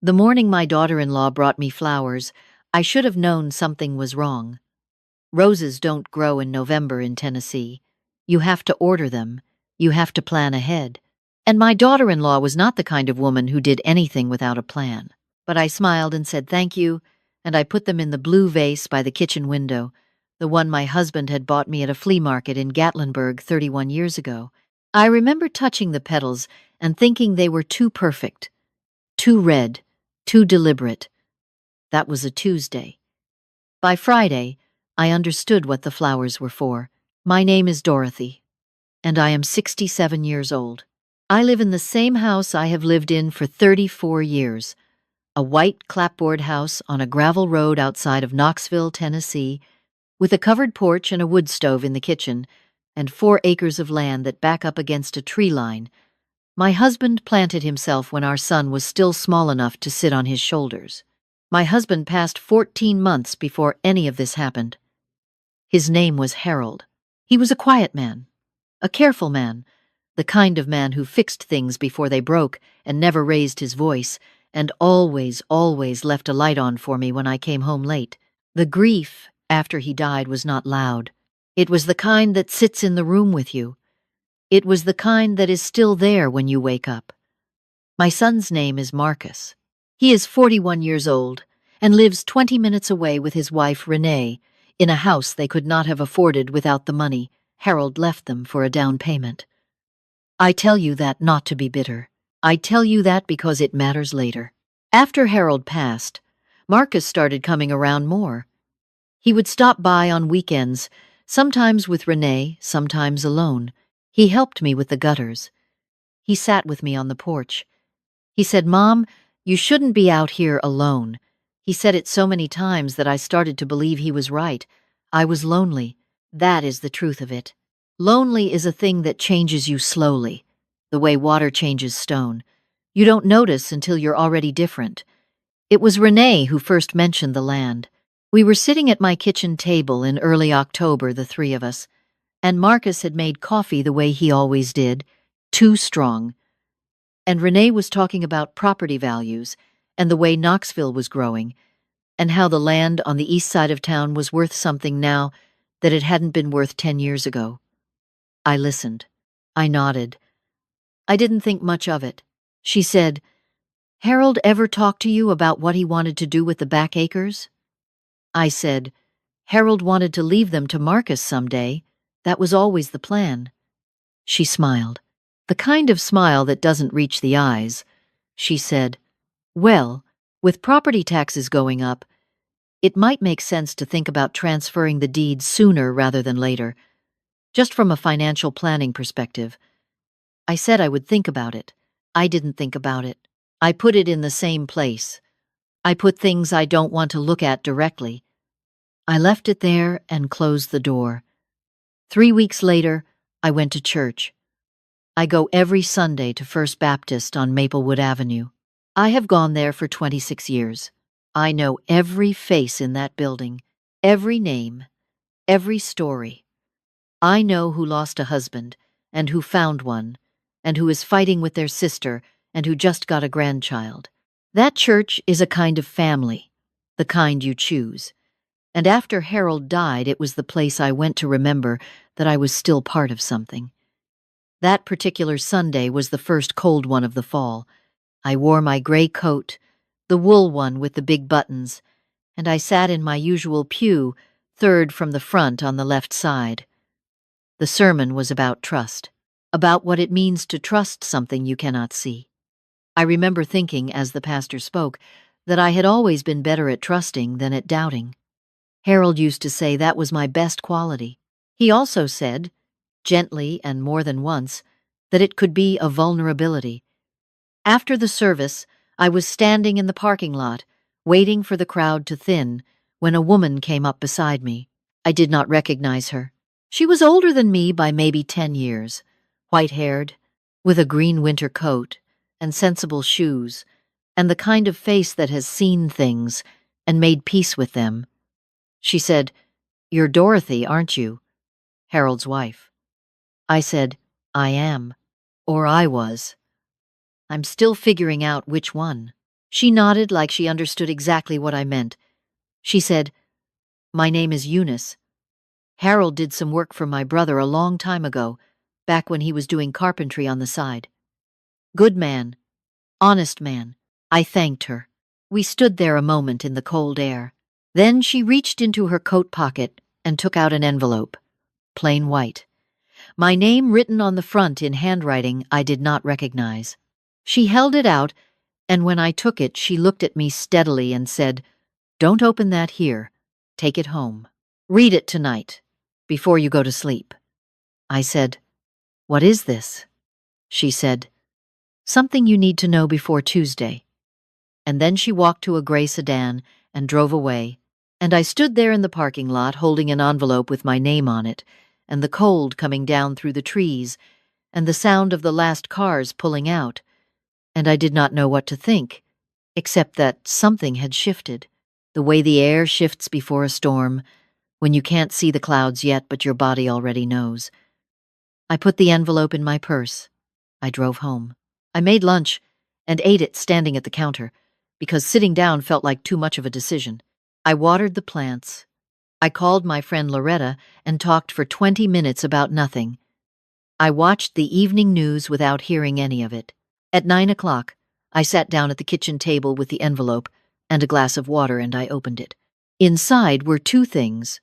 The morning my daughter-in-law brought me flowers, I should have known something was wrong. Roses don't grow in November in Tennessee. You have to order them. You have to plan ahead. And my daughter-in-law was not the kind of woman who did anything without a plan. But I smiled and said thank you, and I put them in the blue vase by the kitchen window, the one my husband had bought me at a flea market in Gatlinburg 31 years ago. I remember touching the petals and thinking they were too perfect, too red, too deliberate. That was a Tuesday. By Friday, I understood what the flowers were for. My name is Dorothy, and I am 67 years old. I live in the same house I have lived in for 34 years, a white clapboard house on a gravel road outside of Knoxville, Tennessee, with a covered porch and a wood stove in the kitchen, and 4 acres of land that back up against a tree line. My husband planted himself when our son was still small enough to sit on his shoulders. My husband passed 14 months before any of this happened. His name was Harold. He was a quiet man, a careful man, the kind of man who fixed things before they broke and never raised his voice, and always left a light on for me when I came home late. The grief after he died was not loud. It was the kind that sits in the room with you. It was the kind that is still there when you wake up. My son's name is Marcus. He is 41 years old and lives 20 minutes away with his wife Renee in a house they could not have afforded without the money Harold left them for a down payment. I tell you that not to be bitter. I tell you that because it matters later. After Harold passed, Marcus started coming around more. He would stop by on weekends, sometimes with Renee, sometimes alone. He helped me with the gutters. He sat with me on the porch. He said, "Mom, you shouldn't be out here alone." He said it so many times that I started to believe he was right. I was lonely. That is the truth of it. Lonely is a thing that changes you slowly, the way water changes stone. You don't notice until you're already different. It was Renee who first mentioned the land. We were sitting at my kitchen table in early October, the 3 of us, and Marcus had made coffee the way he always did, too strong. And Renee was talking about property values and the way Knoxville was growing, and how the land on the east side of town was worth something now that it hadn't been worth 10 years ago. I listened. I nodded. I didn't think much of it. She said, "Harold ever talk to you about what he wanted to do with the back acres?" I said, "Harold wanted to leave them to Marcus someday. That was always the plan." She smiled. The kind of smile that doesn't reach the eyes. She said, "Well, with property taxes going up, it might make sense to think about transferring the deeds sooner rather than later, just from a financial planning perspective." I said I would think about it. I didn't think about it. I put it in the same place. I put things I don't want to look at directly. I left it there and closed the door. 3 weeks later, I went to church. I go every Sunday to First Baptist on Maplewood Avenue. I have gone there for 26 years. I know every face in that building, every name, every story. I know who lost a husband, and who found one, and who is fighting with their sister, and who just got a grandchild. That church is a kind of family, the kind you choose. And after Harold died, it was the place I went to remember that I was still part of something. That particular Sunday was the first cold one of the fall. I wore my gray coat, the wool one with the big buttons, and I sat in my usual pew, third from the front on the left side. The sermon was about trust, about what it means to trust something you cannot see. I remember thinking, as the pastor spoke, that I had always been better at trusting than at doubting. Harold used to say that was my best quality. He also said, gently and more than once, that it could be a vulnerability. After the service, I was standing in the parking lot, waiting for the crowd to thin, when a woman came up beside me. I did not recognize her. She was older than me by maybe 10 years, white-haired, with a green winter coat and sensible shoes, and the kind of face that has seen things and made peace with them. She said, "You're Dorothy, aren't you? Harold's wife." I said, "I am. Or I was. I'm still figuring out which one." She nodded like she understood exactly what I meant. She said, "My name is Eunice. Harold did some work for my brother a long time ago, back when he was doing carpentry on the side. Good man. Honest man." I thanked her. We stood there a moment in the cold air. Then she reached into her coat pocket and took out an envelope. Plain white. My name written on the front in handwriting I did not recognize. She held it out, and when I took it, she looked at me steadily and said, "Don't open that here. Take it home. Read it tonight, before you go to sleep." I said, "What is this?" She said, "Something you need to know before Tuesday." And then she walked to a gray sedan and drove away, and I stood there in the parking lot holding an envelope with my name on it, and the cold coming down through the trees, and the sound of the last cars pulling out, and I did not know what to think, except that something had shifted, the way the air shifts before a storm, when you can't see the clouds yet but your body already knows. I put the envelope in my purse. I drove home. I made lunch and ate it standing at the counter, because sitting down felt like too much of a decision. I watered the plants. I called my friend Loretta and talked for 20 minutes about nothing. I watched the evening news without hearing any of it. At 9 o'clock, I sat down at the kitchen table with the envelope and a glass of water, and I opened it. Inside were two things: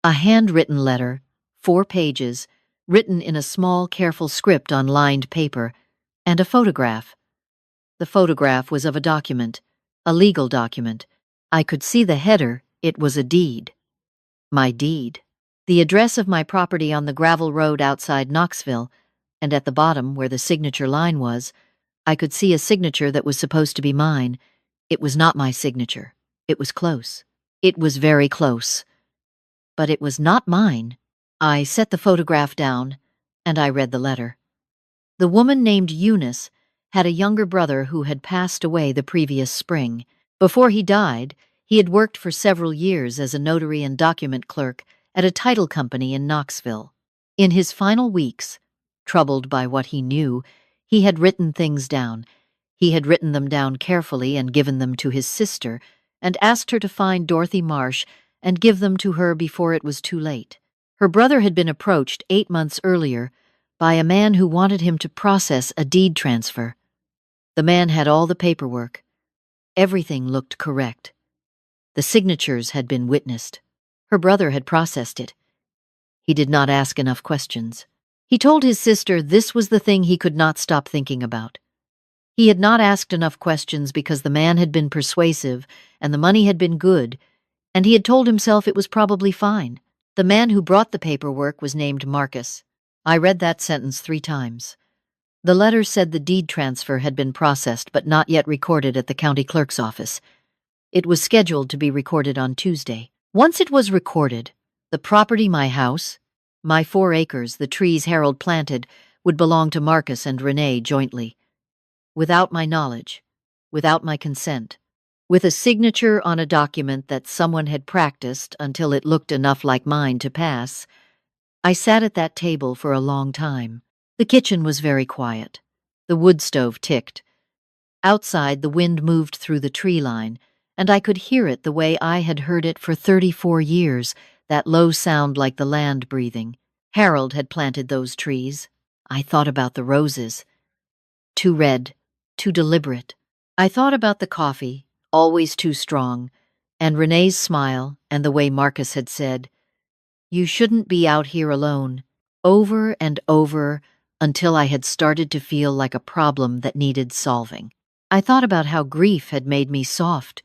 a handwritten letter, 4 pages, written in a small, careful script on lined paper, and a photograph. The photograph was of a document, a legal document. I could see the header. It was a deed. My deed. The address of my property on the gravel road outside Knoxville, and at the bottom, where the signature line was, I could see a signature that was supposed to be mine. It was not my signature. It was close. It was very close. But it was not mine. I set the photograph down, and I read the letter. The woman named Eunice had a younger brother who had passed away the previous spring. Before he died, he had worked for several years as a notary and document clerk at a title company in Knoxville. In his final weeks, troubled by what he knew, he had written things down. He had written them down carefully and given them to his sister, and asked her to find Dorothy Marsh and give them to her before it was too late. Her brother had been approached 8 months earlier by a man who wanted him to process a deed transfer. The man had all the paperwork. Everything looked correct. The signatures had been witnessed. Her brother had processed it. He did not ask enough questions. He told his sister this was the thing he could not stop thinking about. He had not asked enough questions because the man had been persuasive and the money had been good, and he had told himself it was probably fine. The man who brought the paperwork was named Marcus. I read that sentence 3 times. The letter said the deed transfer had been processed but not yet recorded at the county clerk's office. It was scheduled to be recorded on Tuesday. Once it was recorded, the property, my house, my 4 acres, the trees Harold planted, would belong to Marcus and Renee jointly. Without my knowledge, without my consent, with a signature on a document that someone had practiced until it looked enough like mine to pass, I sat at that table for a long time. The kitchen was very quiet. The wood stove ticked. Outside, the wind moved through the tree line, and I could hear it the way I had heard it for 34 years, that low sound like the land breathing. Harold had planted those trees. I thought about the roses. Too red, too deliberate. I thought about the coffee, always too strong, and Renee's smile, and the way Marcus had said, "You shouldn't be out here alone," over and over, until I had started to feel like a problem that needed solving. I thought about how grief had made me soft,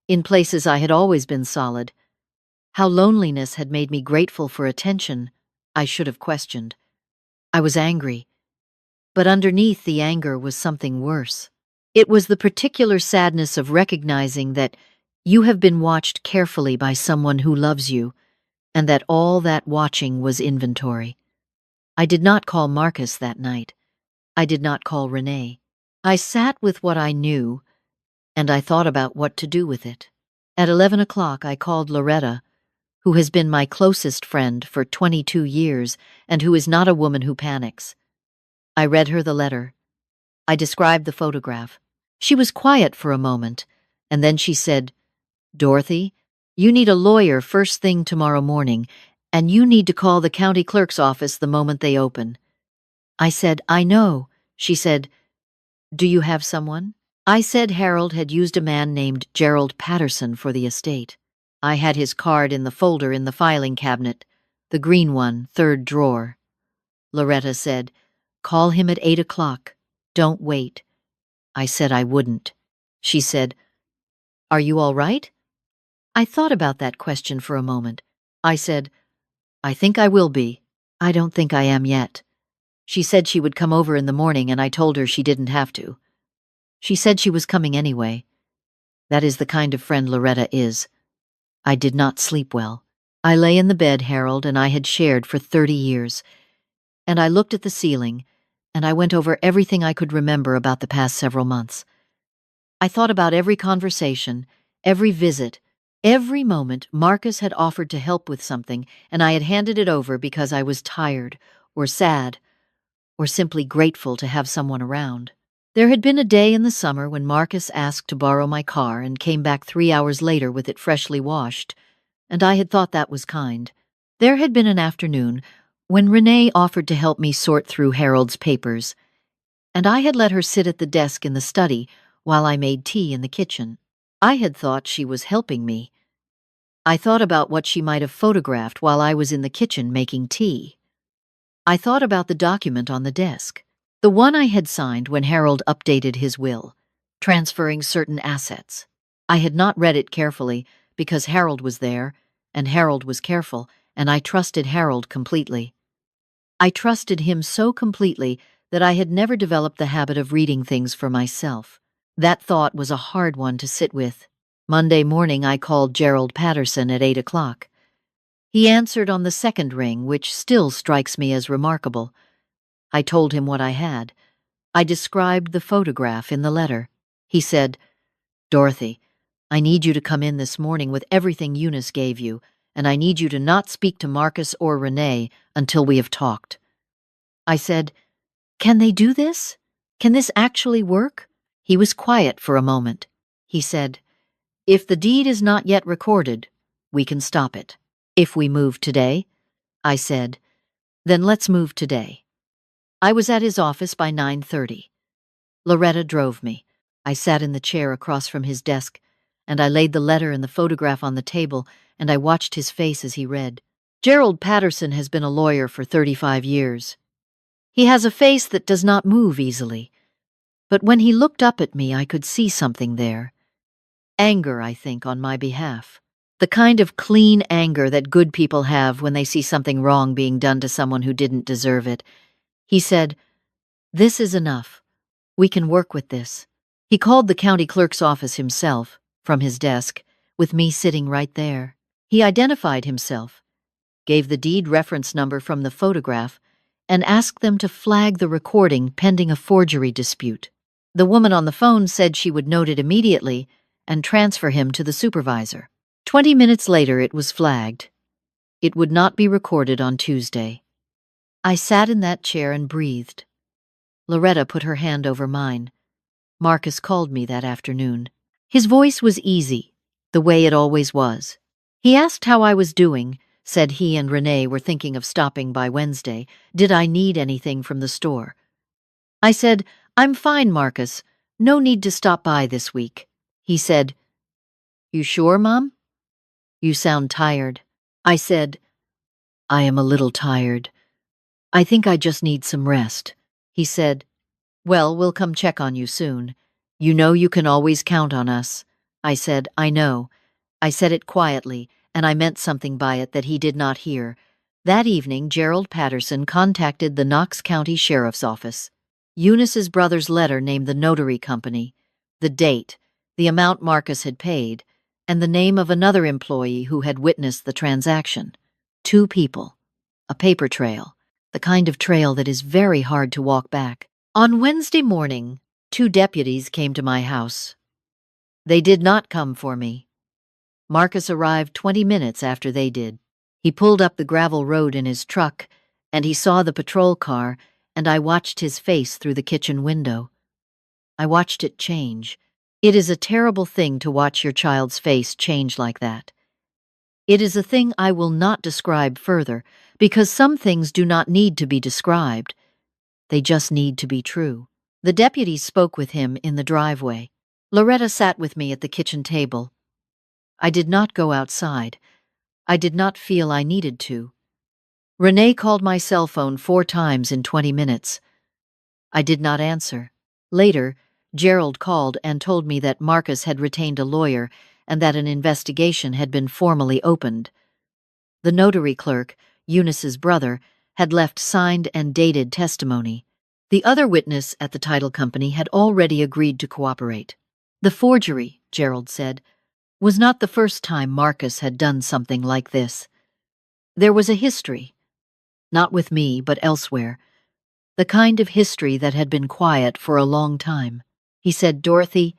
in places I had always been solid, how loneliness had made me grateful for attention I should have questioned. I was angry, but underneath the anger was something worse. It was the particular sadness of recognizing that you have been watched carefully by someone who loves you, and that all that watching was inventory. I did not call Marcus that night. I did not call Renee. I sat with what I knew, and I thought about what to do with it. At 11 o'clock, I called Loretta, who has been my closest friend for 22 years and who is not a woman who panics. I read her the letter. I described the photograph. She was quiet for a moment, and then she said, "Dorothy, you need a lawyer first thing tomorrow morning, and you need to call the county clerk's office the moment they open." I said, "I know." She said, "Do you have someone?" I said Harold had used a man named Gerald Patterson for the estate. I had his card in the folder in the filing cabinet, the green one, third drawer. Loretta said, "Call him at 8 o'clock. Don't wait." I said I wouldn't. She said, "Are you all right?" I thought about that question for a moment. I said, "I think I will be. I don't think I am yet." She said she would come over in the morning, and I told her she didn't have to. She said she was coming anyway. That is the kind of friend Loretta is. I did not sleep well. I lay in the bed Harold and I had shared for 30 years, and I looked at the ceiling, and I went over everything I could remember about the past several months. I thought about every conversation, every visit, every moment Marcus had offered to help with something, and I had handed it over because I was tired, or sad, or simply grateful to have someone around. There had been a day in the summer when Marcus asked to borrow my car and came back 3 hours later with it freshly washed, and I had thought that was kind. There had been an afternoon when Renee offered to help me sort through Harold's papers, and I had let her sit at the desk in the study while I made tea in the kitchen. I had thought she was helping me. I thought about what she might have photographed while I was in the kitchen making tea. I thought about the document on the desk, the one I had signed when Harold updated his will, transferring certain assets. I had not read it carefully because Harold was there, and Harold was careful, and I trusted Harold completely. I trusted him so completely that I had never developed the habit of reading things for myself. That thought was a hard one to sit with. Monday morning I called Gerald Patterson at 8 o'clock. He answered on the second ring, which still strikes me as remarkable. I told him what I had. I described the photograph in the letter. He said, "Dorothy, I need you to come in this morning with everything Eunice gave you, and I need you to not speak to Marcus or Renee until we have talked." I said, "Can they do this? Can this actually work?" He was quiet for a moment. He said, "If the deed is not yet recorded, we can stop it." "If we move today?" I said, "Then let's move today." I was at his office by 9:30. Loretta drove me. I sat in the chair across from his desk, and I laid the letter and the photograph on the table, and I watched his face as he read. Gerald Patterson has been a lawyer for 35 years. He has a face that does not move easily, but when he looked up at me, I could see something there. Anger, I think, on my behalf. The kind of clean anger that good people have when they see something wrong being done to someone who didn't deserve it. He said, "This is enough. We can work with this." He called the county clerk's office himself, from his desk, with me sitting right there. He identified himself, gave the deed reference number from the photograph, and asked them to flag the recording pending a forgery dispute. The woman on the phone said she would note it immediately and transfer him to the supervisor. 20 minutes later it was flagged. It would not be recorded on Tuesday. I sat in that chair and breathed. Loretta put her hand over mine. Marcus called me that afternoon. His voice was easy, the way it always was. He asked how I was doing, said he and Renee were thinking of stopping by Wednesday. Did I need anything from the store? I said, "I'm fine, Marcus. No need to stop by this week." He said, "You sure, Mom? You sound tired." I said, "I am a little tired. I think I just need some rest." He said, "Well, we'll come check on you soon. You know you can always count on us." I said, "I know." I said it quietly, and I meant something by it that he did not hear. That evening, Gerald Patterson contacted the Knox County Sheriff's Office. Eunice's brother's letter named the notary company, the date, the amount Marcus had paid, and the name of another employee who had witnessed the transaction. 2 people. A paper trail, the kind of trail that is very hard to walk back. On Wednesday morning, 2 deputies came to my house. They did not come for me. Marcus arrived 20 minutes after they did. He pulled up the gravel road in his truck, and he saw the patrol car, and I watched his face through the kitchen window. I watched it change. It is a terrible thing to watch your child's face change like that. It is a thing I will not describe further, because some things do not need to be described. They just need to be true. The deputy spoke with him in the driveway. Loretta sat with me at the kitchen table. I did not go outside. I did not feel I needed to. Renee called my cell phone 4 times in 20 minutes. I did not answer. Later, Gerald called and told me that Marcus had retained a lawyer and that an investigation had been formally opened. The notary clerk, Eunice's brother, had left signed and dated testimony. The other witness at the title company had already agreed to cooperate. The forgery, Gerald said, was not the first time Marcus had done something like this. There was a history, not with me but elsewhere, the kind of history that had been quiet for a long time. He said, "Dorothy,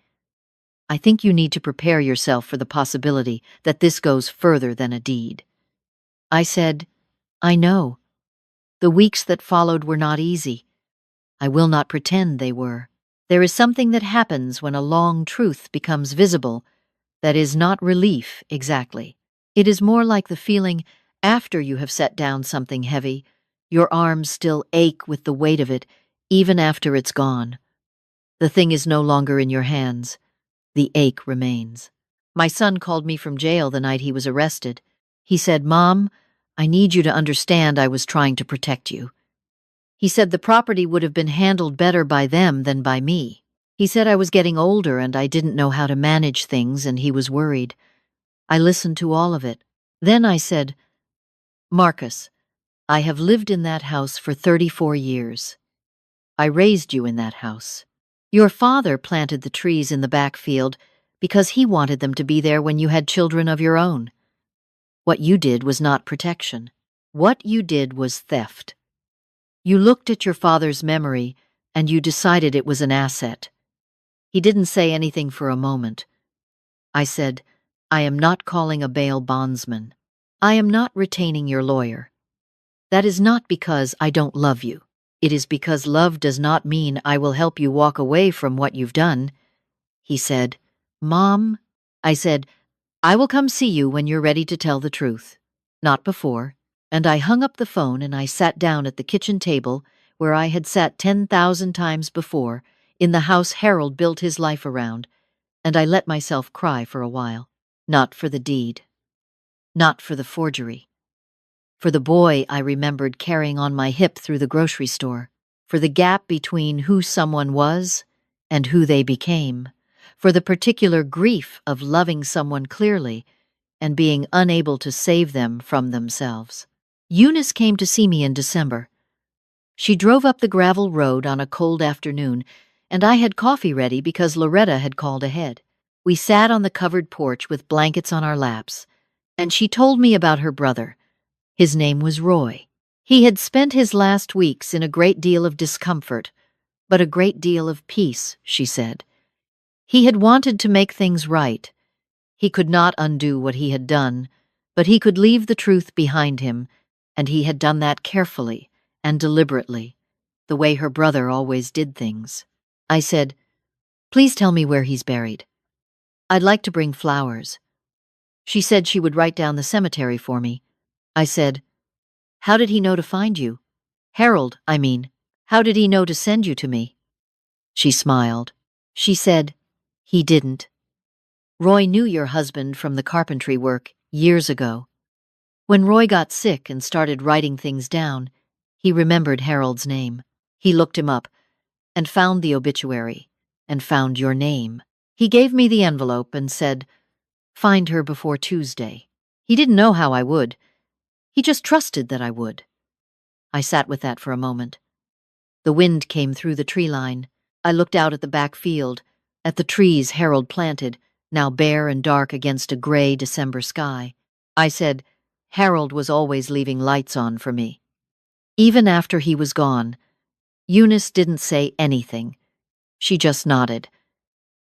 I think you need to prepare yourself for the possibility that this goes further than a deed." I said, "I know. The weeks that followed were not easy. I will not pretend they were. There is something that happens when a long truth becomes visible that is not relief exactly. It is more like the feeling after you have set down something heavy. Your arms still ache with the weight of it, even after it's gone. The thing is no longer in your hands. The ache remains." My son called me from jail the night he was arrested. He said, "Mom, I need you to understand I was trying to protect you." He said the property would have been handled better by them than by me. He said I was getting older and I didn't know how to manage things and he was worried. I listened to all of it. Then I said, "Marcus, I have lived in that house for 34 years. I raised you in that house. Your father planted the trees in the back field because he wanted them to be there when you had children of your own. What you did was not protection. What you did was theft. You looked at your father's memory and you decided it was an asset." He didn't say anything for a moment. I said, "I am not calling a bail bondsman. I am not retaining your lawyer. That is not because I don't love you. It is because love does not mean I will help you walk away from what you've done." He said, "Mom," I said, "I will come see you when you're ready to tell the truth. Not before." And I hung up the phone and I sat down at the kitchen table where I had sat 10,000 times before, in the house Harold built his life around, and I let myself cry for a while. Not for the deed. Not for the forgery. For the boy I remembered carrying on my hip through the grocery store. For the gap between who someone was and who they became. For the particular grief of loving someone clearly and being unable to save them from themselves. Eunice came to see me in December. She drove up the gravel road on a cold afternoon, and I had coffee ready because Loretta had called ahead. We sat on the covered porch with blankets on our laps, and she told me about her brother. His name was Roy. He had spent his last weeks in a great deal of discomfort, but a great deal of peace, she said. He had wanted to make things right. He could not undo what he had done, but he could leave the truth behind him, and he had done that carefully and deliberately, the way her brother always did things. I said, "Please tell me where he's buried. I'd like to bring flowers." She said she would write down the cemetery for me. I said, "How did he know to find you? Harold, I mean. How did he know to send you to me?" She smiled. She said, "He didn't. Roy knew your husband from the carpentry work years ago. When Roy got sick and started writing things down, he remembered Harold's name. He looked him up and found the obituary and found your name. He gave me the envelope and said, 'Find her before Tuesday.' He didn't know how I would. He just trusted that I would." I sat with that for a moment. The wind came through the tree line. I looked out at the back field, at the trees Harold planted, now bare and dark against a gray December sky. I said, "Harold was always leaving lights on for me." Even after he was gone, Eunice didn't say anything. She just nodded.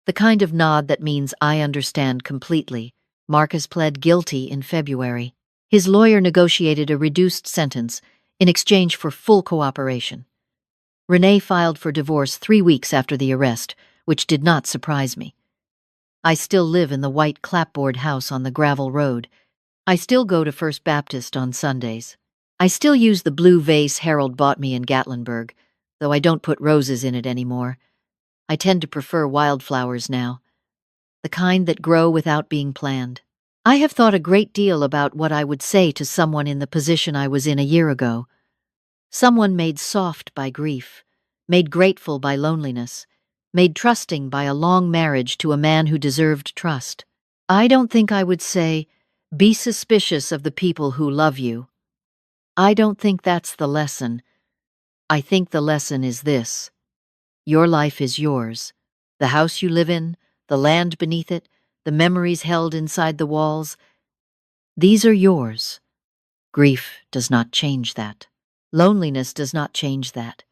The kind of nod that means I understand completely. Marcus pled guilty in February. His lawyer negotiated a reduced sentence in exchange for full cooperation. Renee filed for divorce 3 weeks after the arrest, which did not surprise me. I still live in the white clapboard house on the gravel road. I still go to First Baptist on Sundays. I still use the blue vase Harold bought me in Gatlinburg, though I don't put roses in it anymore. I tend to prefer wildflowers now, the kind that grow without being planned. I have thought a great deal about what I would say to someone in the position I was in a year ago. Someone made soft by grief, made grateful by loneliness, made trusting by a long marriage to a man who deserved trust. I don't think I would say, be suspicious of the people who love you. I don't think that's the lesson. I think the lesson is this. Your life is yours. The house you live in, the land beneath it, the memories held inside the walls, these are yours. Grief does not change that. Loneliness does not change that.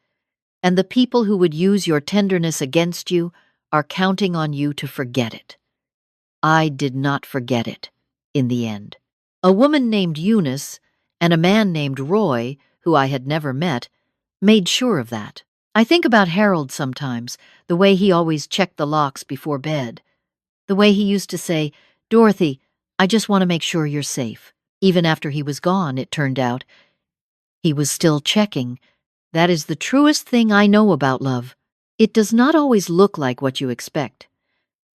And the people who would use your tenderness against you are counting on you to forget it. I did not forget it, in the end. A woman named Eunice and a man named Roy, who I had never met, made sure of that. I think about Harold sometimes, the way he always checked the locks before bed. The way he used to say, "Dorothy, I just want to make sure you're safe." Even after he was gone, it turned out, he was still checking. That is the truest thing I know about love. It does not always look like what you expect.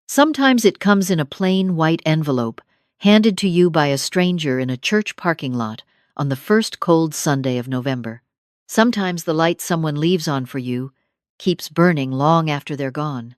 Sometimes it comes in a plain white envelope, handed to you by a stranger in a church parking lot on the first cold Sunday of November. Sometimes the light someone leaves on for you keeps burning long after they're gone.